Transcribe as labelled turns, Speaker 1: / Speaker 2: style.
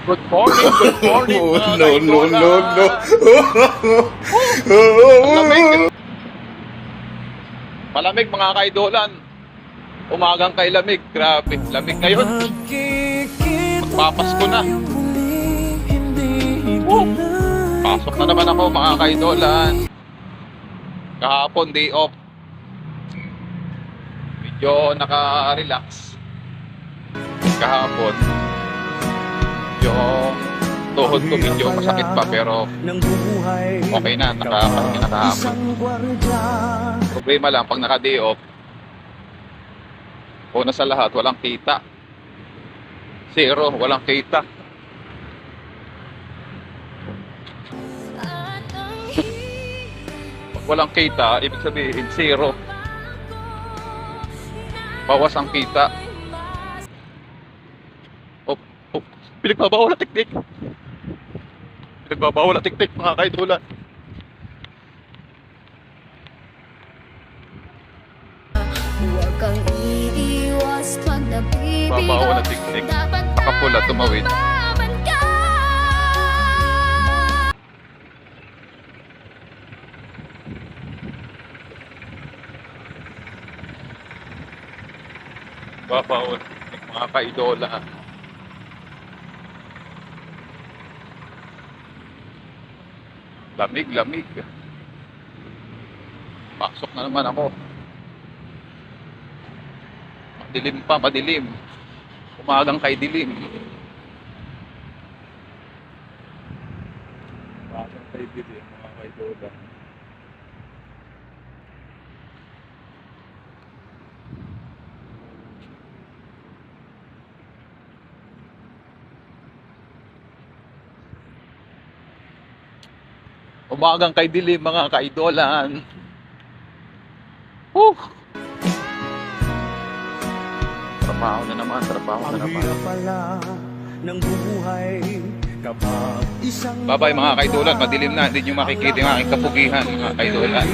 Speaker 1: Good morning
Speaker 2: Oh,
Speaker 1: mga
Speaker 2: no, no,
Speaker 1: kaidola.
Speaker 2: no, no.
Speaker 1: Malamig. Malamig mga kaidolan. Umagang kay lamig. Grabe, lamig ngayon. Magpapasko na. Woo! Pasok na naman ako mga kaidolan. Kahapon day off. Medyo naka-relax. Kahapon. Yung tuhod ko medyo masakit pa pero okay na, nakapahinga na kahapon. Problema lang pag naka-day off, una sa lahat, walang kita. Zero, walang kita. Pag walang kita, ibig sabihin zero. Bawas ang kita. Pinagbabawal na teknik. Pinagbabawal na teknik mga kaidolan.
Speaker 3: Huwag kang iiwas pag nabibigo.
Speaker 1: Babawal na teknik. Nakapula tumawid.
Speaker 3: Laban ka.
Speaker 1: Babawal na teknik mga kaidolan. Lamig. Pasok na naman ako. Madilim. Umagang kay dilim. Umagang kay dilim, mga kaidolan. Umagang kay dilim, mga kaidolan. Woo! Trabaho na naman. Bye-bye mga kaidolan, madilim na, hindi nyo makikita yung aking kapugihan mga kaidolan.